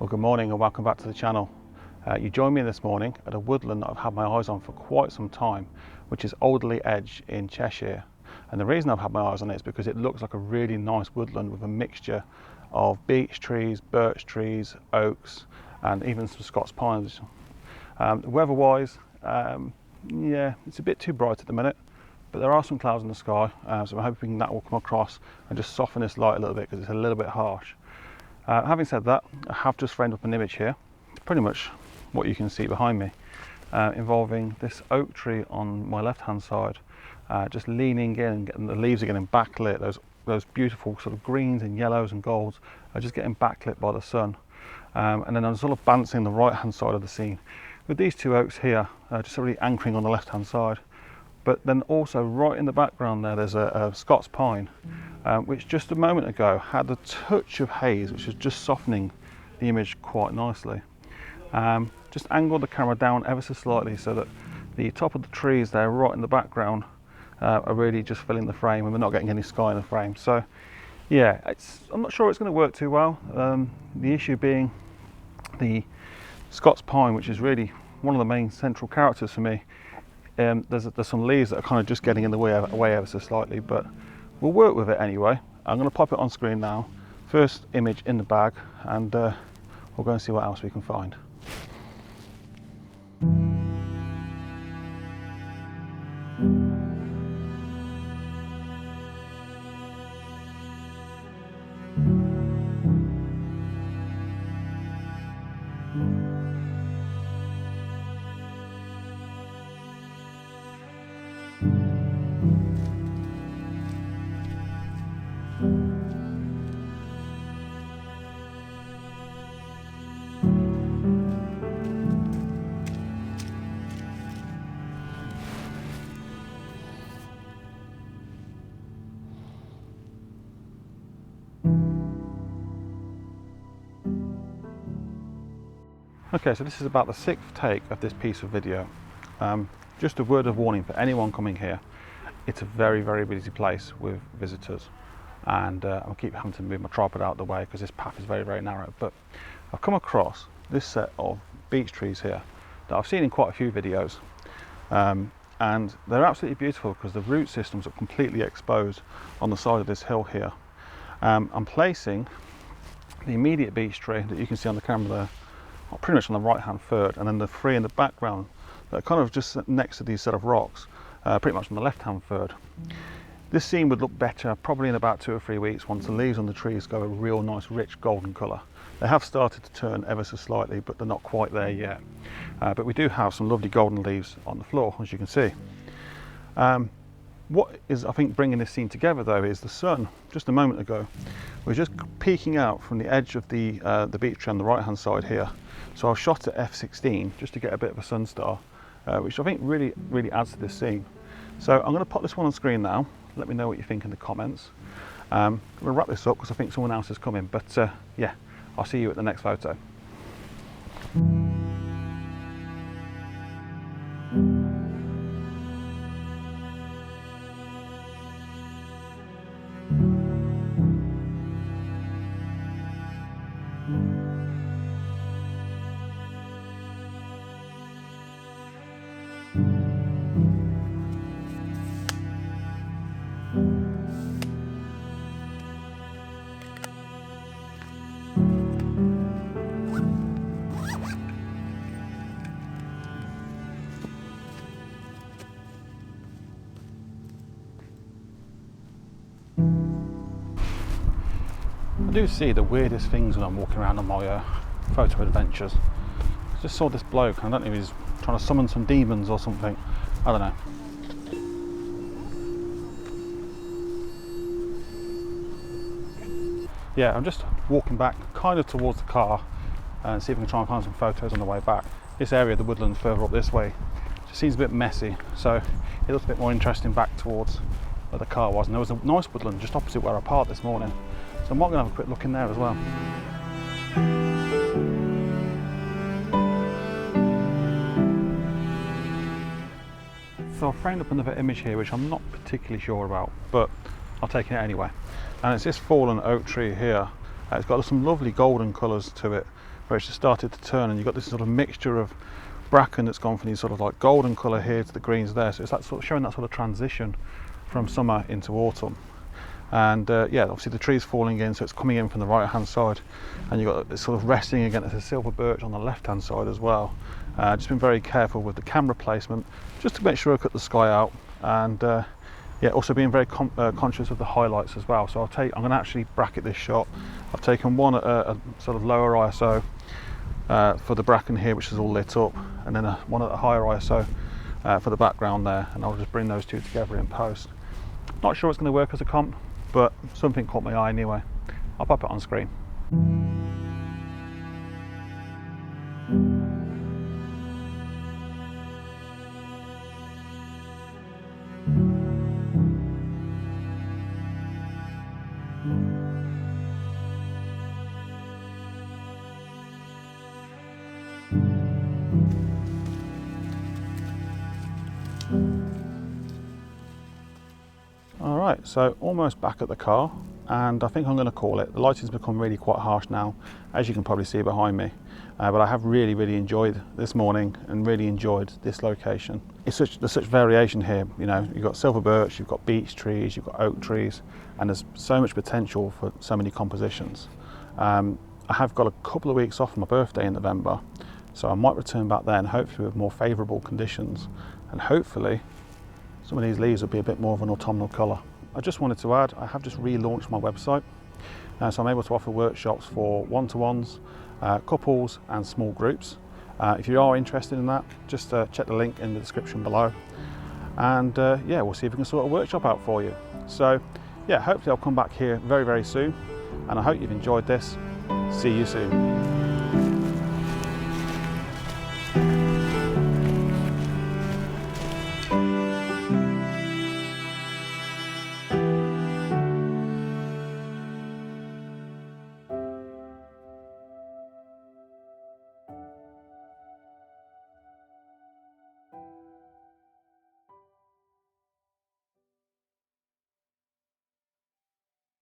Well, good morning and welcome back to the channel. You joined me this morning at a woodland that I've had my eyes on for quite some time, which is Alderley Edge in Cheshire. And the reason I've had my eyes on it is because it looks like a really nice woodland with a mixture of beech trees, birch trees, oaks, and even some Scots pines. Weather-wise, yeah, it's a bit too bright at the minute, but there are some clouds in the sky, so I'm hoping that will come across and just soften this light a little bit because it's a little bit harsh. Having said that, I have just framed up an image here, pretty much what you can see behind me, involving this oak tree on my left hand side, just leaning in, and the leaves are getting backlit. Those beautiful sort of greens and yellows and golds are just getting backlit by the sun. And then I'm sort of balancing the right hand side of the scene with these two oaks here, just really anchoring on the left hand side. But then also right in the background there's a Scots pine, which just a moment ago had a touch of haze, which is just softening the image quite nicely. Just angled the camera down ever so slightly so that the top of the trees there right in the background are really just filling the frame, and we're not getting any sky in the frame. So yeah, I'm not sure it's going to work too well. The issue being the Scots pine, which is really one of the main central characters for me. There's some leaves that are kind of just getting in the way ever so slightly, but we'll work with it anyway. I'm going to pop it on screen now. First image in the bag, and we'll go and see what else we can find. Okay, so this is about the 6th take of this piece of video. Just a word of warning for anyone coming here. It's a very, very busy place with visitors, and I'll keep having to move my tripod out of the way because this path is very, very narrow. But I've come across this set of beech trees here that I've seen in quite a few videos, and they're absolutely beautiful because the root systems are completely exposed on the side of this hill here. I'm placing the immediate beech tree that you can see on the camera there pretty much on the right hand third, and then the three in the background that are kind of just next to these set of rocks, pretty much on the left hand third. This scene would look better probably in about 2 or 3 weeks once the leaves on the trees go a real nice rich golden colour. They have started to turn ever so slightly, but they're not quite there yet. But we do have some lovely golden leaves on the floor, as you can see. What is, I think, bringing this scene together though is the sun. Just a moment ago we're just peeking out from the edge of the beech tree on the right hand side here. So I've shot at f16 just to get a bit of a sun star, which I think really adds to this scene. So I'm going to pop this one on screen now. Let me know what you think in the comments. I'm going to wrap this up because I think someone else is coming, but yeah, I'll see you at the next photo. I do see the weirdest things when I'm walking around on my photo adventures. I just saw this bloke, and I don't know if he's trying to summon some demons or something. I don't know. Yeah, I'm just walking back kind of towards the car and see if I can try and find some photos on the way back. This area of the woodland further up this way just seems a bit messy, so it looks a bit more interesting back towards where the car was. And there was a nice woodland just opposite where I parked this morning, so I might go and have a quick look in there as well. So I've framed up another image here which I'm not particularly sure about, but I'll take it anyway. And it's this fallen oak tree here. It's got some lovely golden colours to it, where it's just started to turn, and you've got this sort of mixture of bracken that's gone from these sort of like golden colour here to the greens there. So it's that sort of showing that sort of transition from summer into autumn. And yeah, obviously the tree's falling in, so it's coming in from the right hand side, and you've got this sort of resting against a silver birch on the left hand side as well. Just been very careful with the camera placement, just to make sure I cut the sky out, and yeah, also being very conscious of the highlights as well. So I'm going to actually bracket this shot. I've taken one at a sort of lower ISO for the bracken here, which is all lit up, and then one at a higher ISO for the background there, and I'll just bring those two together in post. Not sure it's going to work as a comp, but something caught my eye anyway. I'll pop it on screen. Alright, so almost back at the car, and I think I'm going to call it. The lighting's become really quite harsh now, as you can probably see behind me, but I have really enjoyed this morning and really enjoyed this location. There's such variation here, you know, you've got silver birch, you've got beech trees, you've got oak trees, and there's so much potential for so many compositions. I have got a couple of weeks off for my birthday in November, so I might return back then, hopefully with more favourable conditions, and hopefully some of these leaves will be a bit more of an autumnal colour. I just wanted to add, I have just relaunched my website, so I'm able to offer workshops for one-to-ones, couples and small groups. If you are interested in that, just check the link in the description below, and yeah, we'll see if we can sort a workshop out for you. So yeah, hopefully I'll come back here very soon, and I hope you've enjoyed this. See you soon.